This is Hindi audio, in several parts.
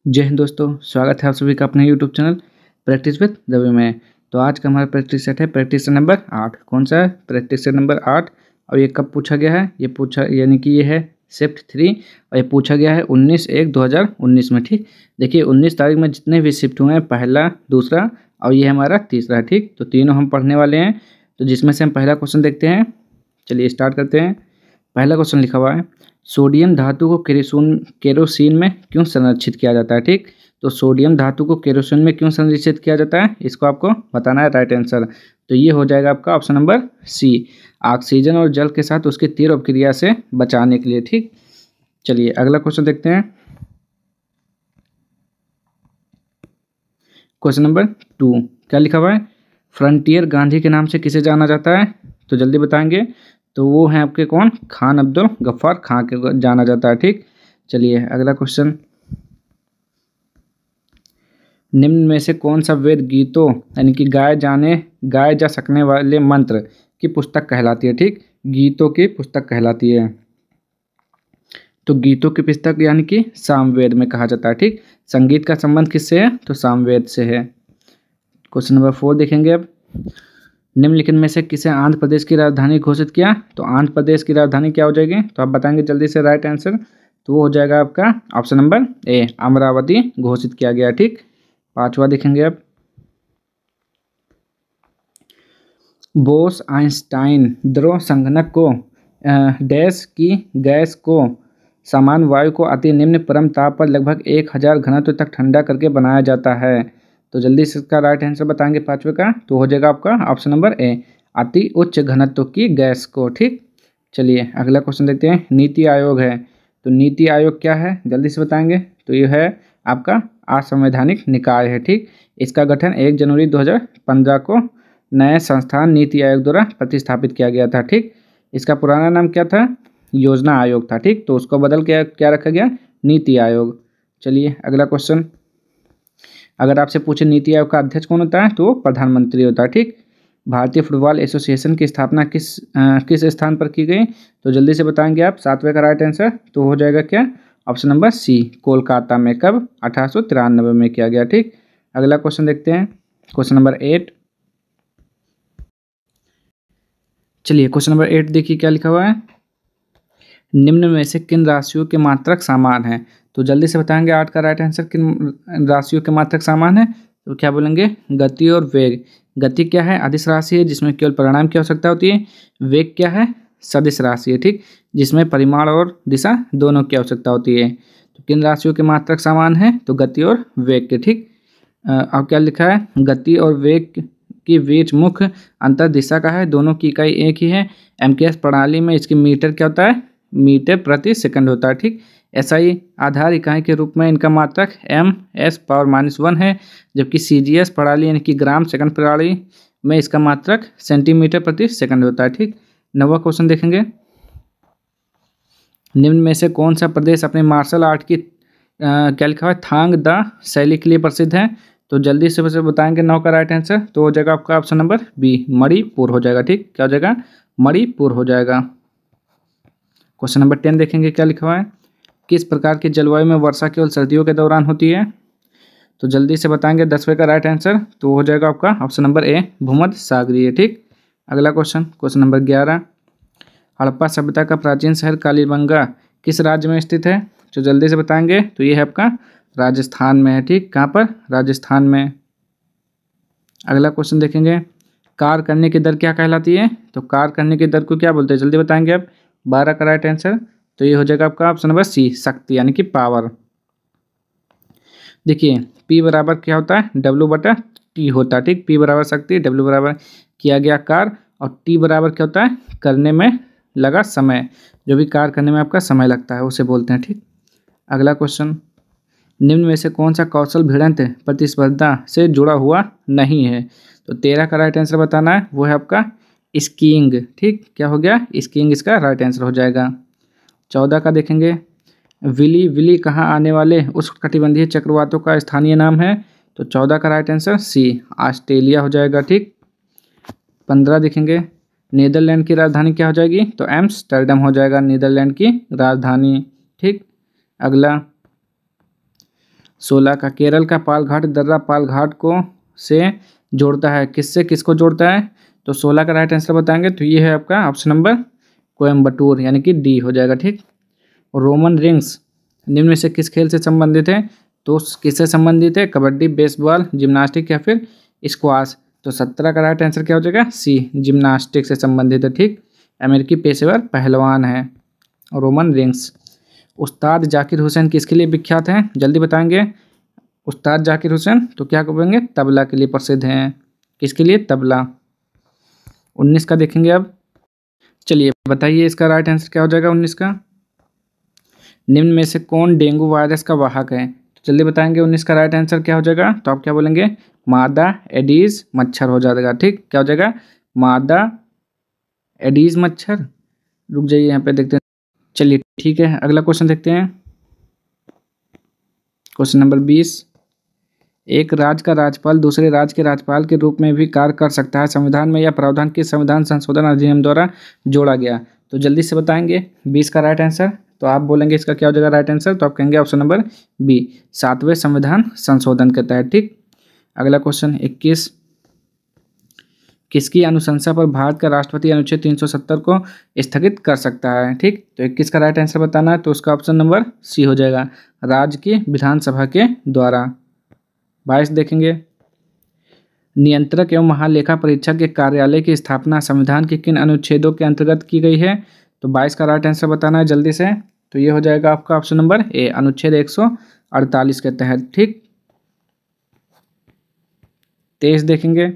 जय हिंद दोस्तों, स्वागत है आप सभी का अपने YouTube channel practice with Ravi में। तो आज का हमारा प्रैक्टिस सेट है प्रैक्टिस सेट नंबर 8। कौन सा है? Practice set number 8। और ये कब पूछा गया है? ये पूछा यानी कि ये है शिफ्ट 3 और ये पूछा गया है 19/1/2019 में। ठीक, देखिए 19 तारीख में जितने भी शिफ्ट हुए हैं, पहला, दूसरा और ये हमारा तीसरा। ठीक, तो तीनों हम पढ़ने वाले हैं। तो जिसमें से हम पहला क्वेश्चन देखते हैं। चलिए स्टार्ट करते हैं। पहला क्वेश्चन लिखा हुआ है, सोडियम धातु को केरोसिन में क्यों संरक्षित किया जाता है? ठीक, तो सोडियम धातु को केरोसिन में क्यों संरक्षित किया जाता है, इसको आपको बताना है। राइट आंसर तो ये हो जाएगा आपका ऑप्शन नंबर सी, ऑक्सीजन और जल के साथ उसकी तीव्र अपक्रिया से बचाने के लिए। ठीक, चलिए अगला क्वेश्चन देखते हैं। क्वेश्चन नंबर 2 क्या लिखा हुआ है? फ्रंटियर गांधी के नाम से किसे जाना जाता है? तो जल्दी बताएंगे। तो वो हैं आपके कौन? खान अब्दुल गफ्फार खां के जाना जाता है। ठीक, चलिए अगला क्वेश्चन, निम्न में से कौन सा वेद गीतों यानी कि गाए जा सकने वाले मंत्र की पुस्तक कहलाती है? ठीक, गीतों की पुस्तक कहलाती है। तो गीतों की पुस्तक यानी कि सामवेद में कहा जाता है। ठीक, संगीत का संबंध किससे है? तो सामवेद से है। क्वेश्चन नंबर 4 देखेंगे अब, निम्नलिखित में से किसे आंध्र प्रदेश की राजधानी घोषित किया? तो आंध्र प्रदेश की राजधानी क्या हो जाएगी? तो आप बताएंगे जल्दी से राइट आंसर। तो वो हो जाएगा आपका ऑप्शन नंबर ए, अमरावती घोषित किया गया। ठीक, 5वां देखेंगे अब, बोस आइंस्टाइन द्रव संघनक को डैश की गैस को समान वायु को अति निम्न परम ताप पर लगभग 1000 घनत्व तक ठंडा करके बनाया जाता है। तो जल्दी से इसका राइट आंसर बताएंगे 5वें का। तो हो जाएगा आपका ऑप्शन नंबर ए, अति उच्च घनत्व की गैस को। ठीक, चलिए अगला क्वेश्चन देखते हैं। नीति आयोग है, तो नीति आयोग क्या है? जल्दी से बताएंगे। तो ये है आपका असंवैधानिक निकाय है। ठीक, इसका गठन 1 जनवरी 2015 को नए संस्थान नीति आयोग द्वारा प्रतिस्थापित किया गया था। ठीक, इसका पुराना नाम क्या था? योजना आयोग था। ठीक, तो उसको बदल के क्या रखा गया? नीति आयोग। चलिए अगला क्वेश्चन, अगर आपसे पूछे नीति आयोग का अध्यक्ष कौन होता है? तो प्रधानमंत्री होता है। ठीक, भारतीय फुटबॉल एसोसिएशन की स्थापना किस स्थान पर की गई? तो जल्दी से बताएंगे आप 7वें का राइट आंसर। तो हो जाएगा क्या? ऑप्शन नंबर सी, कोलकाता में। कब? 1893 में किया गया। ठीक, अगला क्वेश्चन देखते हैं। क्वेश्चन नंबर 8, चलिए क्वेश्चन नंबर 8 देखिए क्या लिखा हुआ है, निम्न में से किन राशियों के मात्रक समान हैं? तो जल्दी से बताएंगे 8 का राइट आंसर, किन राशियों के मात्रक समान है? तो क्या बोलेंगे? गति और वेग। गति क्या है? अदिश राशि है जिसमें केवल परिमाण की आवश्यकता होती है। वेग क्या है? सदिश राशि है। ठीक, जिसमें परिमाण और दिशा दोनों की आवश्यकता होती है। तो किन राशियों के मात्रक समान है? तो गति और वेग के। ठीक, अब क्या लिखा है? गति और वेग के बीच मुख्य अंतर दिशा का है, दोनों की इकाई एक ही है। एमकेएस प्रणाली में इसकी मीटर क्या होता है? मीटर प्रति सेकंड होता है। ठीक, एसआई आधार इकाई के रूप में इनका मात्रक m(-1) है, जबकि सीजीएस प्रणाली यानी कि ग्राम सेकंड प्रणाली में इसका मात्रक सेंटीमीटर प्रति सेकंड होता है। ठीक, 9वां क्वेश्चन देखेंगे, निम्न में से कौन सा प्रदेश अपने मार्शल आर्ट की क्या लिखा हुआ है? थांग दा शैली के लिए प्रसिद्ध है? तो जल्दी से बताएंगे 9 का राइट आंसर। तो हो जाएगा आपका ऑप्शन नंबर बी, मणिपुर हो जाएगा। ठीक, क्या हो जाएगा? मणिपुर हो जाएगा। क्वेश्चन नंबर 10 देखेंगे क्या लिखा हुआ है, किस प्रकार की जलवायु में वर्षा केवल सर्दियों के दौरान होती है? तो जल्दी से बताएंगे 10वें का राइट आंसर। तो हो जाएगा आपका ऑप्शन नंबर ए, भूमध्य सागरीय। ठीक, अगला क्वेश्चन, क्वेश्चन नंबर 11, हड़प्पा सभ्यता का प्राचीन शहर कालीबंगा किस राज्य में स्थित है? तो जल्दी से बताएंगे। तो ये है आपका राजस्थान में है। ठीक, कहाँ पर? राजस्थान में। अगला क्वेश्चन देखेंगे, कार्य करने की दर क्या कहलाती है? तो कार्य करने की दर को क्या बोलते हैं? जल्दी बताएंगे आप। 12 का राइट आंसर। तो ये हो जाएगा आपका ऑप्शन नंबर सी, शक्ति यानी कि पावर। देखिए P बराबर क्या होता है? W/T होता है। ठीक, P बराबर शक्ति, W बराबर किया गया कार्य और T बराबर क्या होता है? करने में लगा समय। जो भी कार्य करने में आपका समय लगता है उसे बोलते हैं। ठीक, अगला क्वेश्चन, निम्न में से कौन सा कौशल भिड़ंत प्रतिस्पर्धा से जुड़ा हुआ नहीं है? तो 13 का राइट आंसर बताना है, वो है आपका स्कीइंग। ठीक, क्या हो गया? स्कीइंग इसका राइट आंसर हो जाएगा। 14 का देखेंगे, विली कहाँ आने वाले उष्णकटिबंधीय चक्रवातों का स्थानीय नाम है? तो 14 का राइट आंसर सी, ऑस्ट्रेलिया हो जाएगा। ठीक, 15 देखेंगे, नीदरलैंड की राजधानी क्या हो जाएगी? तो एम्स्टर्डम हो जाएगा नीदरलैंड की राजधानी। ठीक, अगला, 16 का केरल का पालघाट दर्रा पालघाट को से जोड़ता है, किससे किसको जोड़ता है? तो 16 का राइट आंसर बताएंगे तो ये है आपका ऑप्शन नंबर कोयम्बटूर, यानी कि डी हो जाएगा। ठीक। और रोमन रिंग्स निम्न में से किस खेल से संबंधित है? तो किससे संबंधित है? कबड्डी, बेसबॉल, जिम्नास्टिक या फिर स्क्वाश। तो 17 का राइट आंसर क्या हो जाएगा? सी, जिम्नास्टिक से संबंधित है। ठीक। अमेरिकी पेशेवर पहलवान है रोमन रिंग्स। उस्ताद जाकिर हुसैन किसके लिए विख्यात हैं? जल्दी बताएंगे। उस्ताद जाकिर हुसैन तो क्या कहेंगे? तबला के लिए प्रसिद्ध हैं। किसके लिए? तबला। 19 का देखेंगे अब। चलिए बताइए इसका राइट आंसर क्या हो जाएगा 19 का? निम्न में से कौन डेंगू वायरस का वाहक है? तो जल्दी बताएंगे 19 का राइट आंसर क्या हो जाएगा? तो आप क्या बोलेंगे? मादा एडीज मच्छर हो जाएगा। ठीक। क्या हो जाएगा? मादा एडीज मच्छर। रुक जाइए यहाँ पे देखते हैं। चलिए ठीक है, अगला क्वेश्चन देखते हैं। Question number 20। एक राज्य का राज्यपाल दूसरे राज्य के राज्यपाल के रूप में भी कार्य कर सकता है। संविधान में यह प्रावधान किस संविधान संशोधन अधिनियम द्वारा जोड़ा गया? तो जल्दी से बताएंगे 20 का राइट आंसर। तो आप बोलेंगे इसका क्या हो जाएगा राइट आंसर? तो आप कहेंगे ऑप्शन नंबर बी, 7वें संविधान संशोधन के तहत। ठीक। अगला क्वेश्चन 21। किसकी अनुशंसा पर भारत का राष्ट्रपति अनुच्छेद 370 को स्थगित कर सकता है? ठीक। तो 21 का राइट आंसर बताना है तो उसका ऑप्शन नंबर सी हो जाएगा, राज्य की विधानसभा के द्वारा। 22 देखेंगे। नियंत्रक एवं महालेखा परीक्षक के कार्यालय की स्थापना संविधान के किन अनुच्छेदों के अंतर्गत की गई है? तो 22 का राइट आंसर बताना है जल्दी से। तो ये हो जाएगा आपका ऑप्शन नंबर ए, अनुच्छेद 148 के तहत। ठीक। 23 देखेंगे।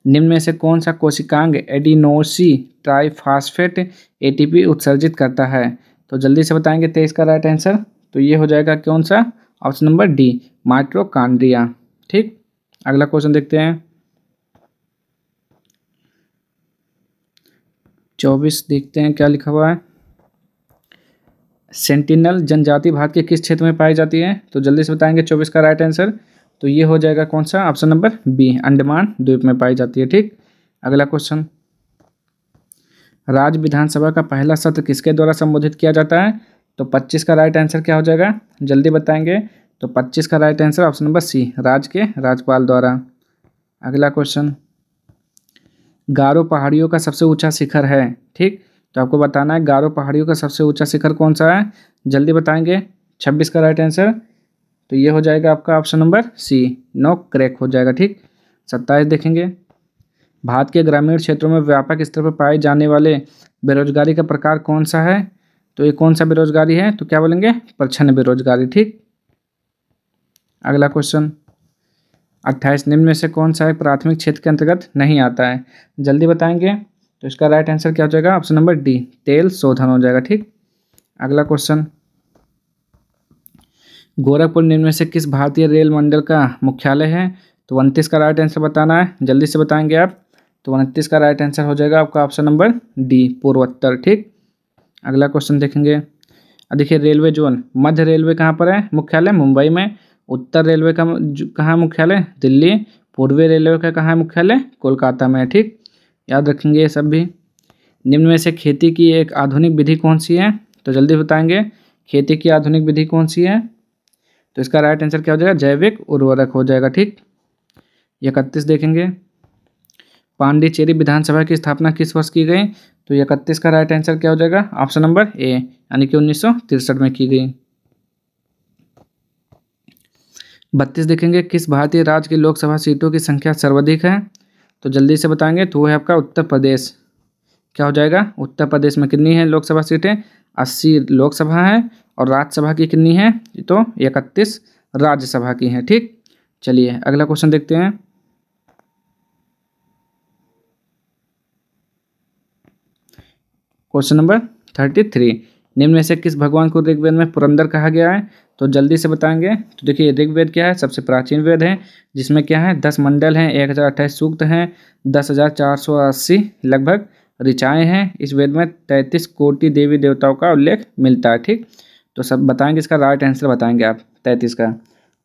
निम्न में से कौन सा कोशिकांग एडिनोसी ट्राइफॉस्फेट एटीपी उत्सर्जित करता है? तो जल्दी से बताएंगे 23 का राइट आंसर। तो ये हो जाएगा कौन सा? Option number D, mitochondria. ठीक। अगला क्वेश्चन देखते हैं। 24 देखते हैं क्या लिखा हुआ है। सेंटिनल जनजाति भारत के किस क्षेत्र में पाई जाती है? तो जल्दी से बताएंगे 24 का राइट आंसर। तो ये हो जाएगा कौन सा? ऑप्शन नंबर बी, अंडमान द्वीप में पाई जाती है। ठीक। अगला क्वेश्चन। राज्य विधानसभा का पहला सत्र किसके द्वारा संबोधित किया जाता है? तो 25 का राइट आंसर क्या हो जाएगा? जल्दी बताएंगे। तो 25 का right answer option number C, राज्य के राज्यपाल द्वारा। अगला क्वेश्चन। गारो पहाड़ियों का सबसे ऊंचा शिखर है। ठीक। तो आपको बताना है गारो पहाड़ियों का सबसे ऊंचा शिखर कौन सा है? जल्दी बताएंगे। 26 का राइट आंसर। तो ये हो जाएगा आपका ऑप्शन नंबर सी, नोक क्रैक हो जाएगा। ठीक। 27 देखेंगे। भारत के ग्रामीण क्षेत्रों में व्यापक स्तर पर पाए जाने वाले बेरोजगारी का प्रकार कौन सा है? तो ये कौन सा बेरोजगारी है? तो क्या बोलेंगे? प्रच्छन्न बेरोजगारी। ठीक। अगला क्वेश्चन 28। निम्न में से कौन सा एक प्राथमिक क्षेत्र के अंतर्गत नहीं आता है? जल्दी बताएंगे। तो इसका राइट आंसर क्या हो जाएगा? ऑप्शन नंबर डी, तेल शोधन हो जाएगा। ठीक। अगला क्वेश्चन। गोरखपुर निम्न में से किस भारतीय रेल मंडल का मुख्यालय है? तो 29 का राइट आंसर बताना है, जल्दी से बताएंगे आप। तो 29 का राइट आंसर हो जाएगा आपका ऑप्शन नंबर डी, पूर्वोत्तर। ठीक। अगला क्वेश्चन देखेंगे। देखिए रेलवे जोन, मध्य रेलवे कहाँ पर है मुख्यालय? मुंबई में। उत्तर रेलवे का कहाँ मुख्यालय? दिल्ली। पूर्वी रेलवे का कहाँ है मुख्यालय? कोलकाता में। ठीक। याद रखेंगे ये सब भी। निम्न में से खेती की एक आधुनिक विधि कौन सी है? तो जल्दी बताएंगे। खेती की आधुनिक विधि कौन सी है? तो इसका राइट आंसर क्या हो जाएगा? जैविक उर्वरक हो जाएगा। ठीक। 31 देखेंगे। पांडिचेरी विधानसभा की स्थापना किस वर्ष की गई? तो 31 का राइट आंसर क्या हो जाएगा? ऑप्शन नंबर ए, यानी कि 1963 में की गई। 32 देखेंगे। किस भारतीय राज्य की लोकसभा सीटों की संख्या सर्वाधिक है? तो जल्दी से बताएंगे। तो वो है आपका उत्तर प्रदेश। क्या हो जाएगा? उत्तर प्रदेश में कितनी है लोकसभा सीटें? 80 लोकसभा है। और राज्यसभा की कितनी है? तो 31 राज्यसभा की हैं। ठीक। चलिए अगला क्वेश्चन देखते हैं। Question number 33। निम्न में से किस भगवान को ऋग्वेद में पुरंदर कहा गया है? तो जल्दी से बताएंगे। तो देखिए ऋग्वेद क्या है? सबसे प्राचीन वेद है, जिसमें क्या है 10 मंडल हैं, 1028 सूक्त हैं, 10,480 लगभग ऋचाएँ हैं। इस वेद में 33 कोटि देवी देवताओं का उल्लेख मिलता है। ठीक। तो सब बताएंगे, इसका राइट आंसर बताएंगे आप 33 का।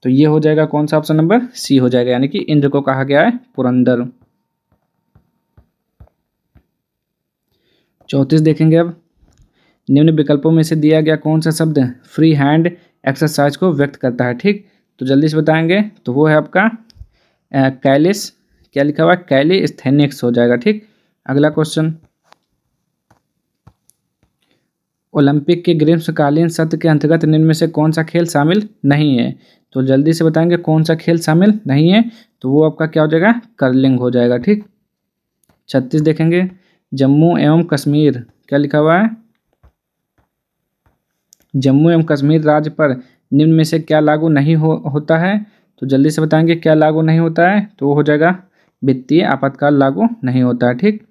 तो ये हो जाएगा कौन सा? ऑप्शन नंबर सी हो जाएगा, यानी कि इंद्र को कहा गया है पुरंदर। 34 देखेंगे अब। निम्न विकल्पों में से दिया गया कौन सा शब्द फ्री हैंड एक्सरसाइज को व्यक्त करता है। ठीक, तो जल्दी से बताएंगे तो वो है आपका कैलिस, क्या लिखा हुआ है, कैलिस्थेनिक्स हो जाएगा। ठीक, अगला क्वेश्चन, ओलंपिक के ग्रीष्मकालीन सत्र के अंतर्गत निम्न में से कौन सा खेल शामिल नहीं है? तो जल्दी से बताएंगे कौन सा खेल शामिल नहीं है, तो वो आपका क्या हो जाएगा, कर्लिंग हो जाएगा। ठीक, 36 देखेंगे, जम्मू एवं कश्मीर, क्या लिखा हुआ है, जम्मू एवं कश्मीर राज्य पर निम्न में से क्या लागू नहीं होता है? तो जल्दी से बताएंगे क्या लागू नहीं होता है, तो वो हो जाएगा वित्तीय आपातकाल लागू नहीं होता है। ठीक,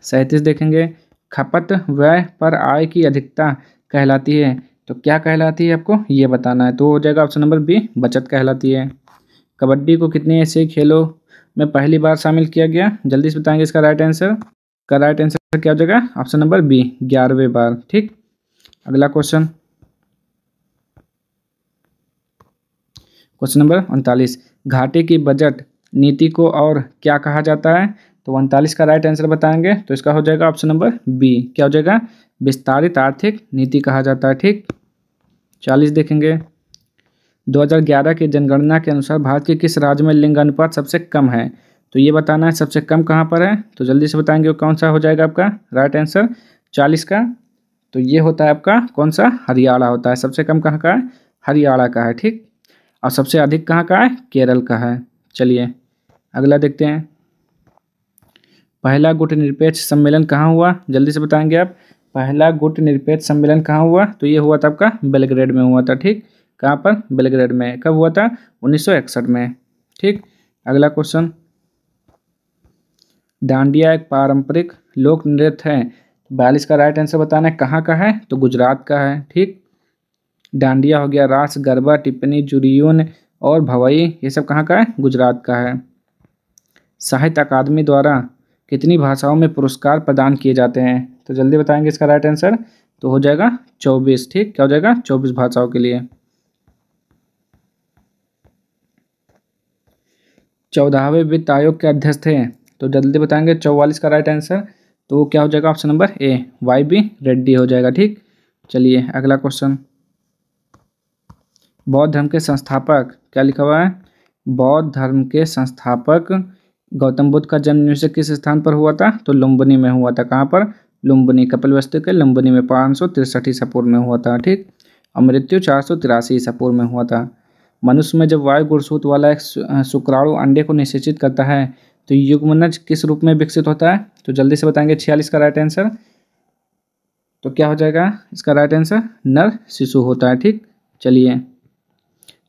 37 देखेंगे, खपत व्यय पर आय की अधिकता कहलाती है, तो क्या कहलाती है आपको ये बताना है, तो हो जाएगा ऑप्शन नंबर बी, बचत कहलाती है। कबड्डी को कितने एशियाई खेलों में पहली बार शामिल किया गया? जल्दी से बताएंगे इसका राइट आंसर, का राइट आंसर क्या हो जाएगा, ऑप्शन नंबर बी, 11वें बार। ठीक, अगला क्वेश्चन, क्वेश्चन नंबर 39, घाटे की बजट नीति को और क्या कहा जाता है? तो 39 का राइट आंसर बताएंगे तो इसका हो जाएगा ऑप्शन नंबर बी, क्या हो जाएगा, विस्तारित आर्थिक नीति कहा जाता है। ठीक, 40 देखेंगे, 2011 की जनगणना के अनुसार भारत के किस राज्य में लिंग अनुपात सबसे कम है? तो ये बताना है सबसे कम कहाँ पर है, तो जल्दी से बताएंगे वो कौन सा हो जाएगा आपका राइट आंसर 40 का, तो ये होता है आपका कौन सा, हरियाणा होता है। सबसे कम कहाँ का है, हरियाणा का है। ठीक, और सबसे अधिक कहाँ का है, केरल का है। चलिए अगला देखते हैं, पहला गुट निरपेक्ष सम्मेलन कहाँ हुआ? जल्दी से बताएंगे आप, पहला गुट निरपेक्ष सम्मेलन कहाँ हुआ? तो ये हुआ था आपका बेलग्रेड में हुआ था। ठीक, कहाँ पर, बेलग्रेड में। कब हुआ था, 1961 में। ठीक, अगला क्वेश्चन, डांडिया एक पारंपरिक लोक नृत्य है, 42 का राइट आंसर बताना है कहाँ का है, तो गुजरात का है। ठीक, डांडिया हो गया, रास, गरबा, टिप्पणी, जुरियून और भवई, ये सब कहाँ का है, गुजरात का है। साहित्य अकादमी द्वारा कितनी भाषाओं में पुरस्कार प्रदान किए जाते हैं? तो जल्दी बताएंगे इसका राइट आंसर, तो हो जाएगा 24। ठीक, क्या हो जाएगा, 24 भाषाओं के लिए। 14वें वित्त आयोग के अध्यक्ष थे, तो जल्दी बताएंगे 44 का राइट आंसर, तो क्या हो जाएगा option number A, Y B Reddy हो जाएगा। ठीक, चलिए अगला क्वेश्चन, बौद्ध धर्म के संस्थापक, क्या लिखा हुआ है, बौद्ध धर्म के संस्थापक गौतम बुद्ध का जन्म निम्न से किस स्थान पर हुआ था? तो लुम्बिनी में हुआ था। कहाँ पर, लुम्बिनी, कपिलवस्तु के लुम्बिनी में 563 ईसा पूर्व में हुआ था। ठीक, और मृत्यु 483 ईसा पूर्व में हुआ था। मनुष्य में जब वायु गुणसूत्र वाला एक शुक्राणु अंडे को निषेचित करता है तो युग्मनज किस रूप में विकसित होता है? तो जल्दी से बताएंगे 46 का राइट आंसर, तो क्या हो जाएगा इसका राइट आंसर, नर शिशु होता है। ठीक, चलिए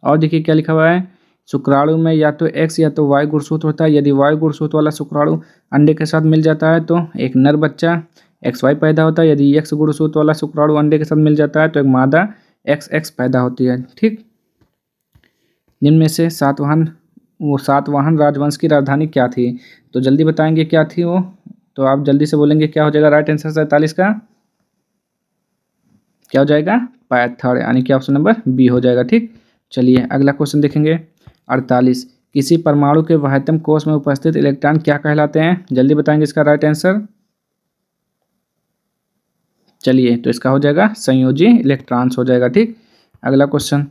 और देखिए क्या लिखा हुआ है, शुक्राणु में या तो एक्स या तो वाई गुणसूत्र होता है। यदि वाई गुणसूत्र वाला शुक्राणु अंडे के साथ मिल जाता है तो एक नर बच्चा XY पैदा होता है। यदि एक्स गुणसूत्र वाला शुक्राणु अंडे के साथ मिल जाता है तो एक मादा XX पैदा होती है। ठीक, जिनमें में से सातवाहन राजवंश की राजधानी क्या थी? तो जल्दी बताएंगे क्या थी वो, तो आप जल्दी से बोलेंगे क्या हो जाएगा राइट आंसर 47 का, क्या हो जाएगा, पायथर, यानी कि ऑप्शन नंबर बी हो जाएगा। ठीक, चलिए अगला क्वेश्चन देखेंगे 48, किसी परमाणु के बाह्यतम कोश में उपस्थित इलेक्ट्रॉन क्या कहलाते हैं? जल्दी बताएंगे इसका राइट आंसर, चलिए तो इसका हो जाएगा संयोजी इलेक्ट्रॉन्स हो जाएगा। ठीक, अगला क्वेश्चन,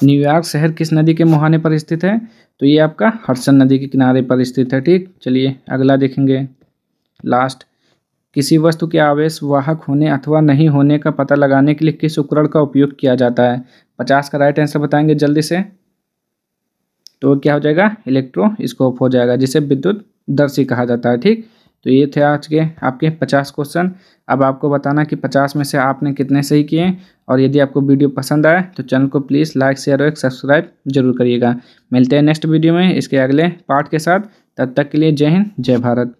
न्यूयॉर्क शहर किस नदी के मुहाने पर स्थित है? तो ये आपका हडसन नदी के किनारे पर स्थित है। ठीक, चलिए अगला देखेंगे लास्ट, किसी वस्तु के आवेश वाहक होने अथवा नहीं होने का पता लगाने के लिए किस उपकरण का उपयोग किया जाता है? 50 का राइट आंसर बताएंगे जल्दी से, तो क्या हो जाएगा, इलेक्ट्रोस्कोप हो जाएगा, जिसे विद्युत दर्शी कहा जाता है। ठीक, तो ये थे आज के आपके 50 क्वेश्चन। अब आपको बताना कि 50 में से आपने कितने सही किए, और यदि आपको वीडियो पसंद आए तो चैनल को प्लीज़ लाइक, शेयर और सब्सक्राइब जरूर करिएगा। मिलते हैं नेक्स्ट वीडियो में इसके अगले पार्ट के साथ, तब तक के लिए जय हिंद, जय भारत।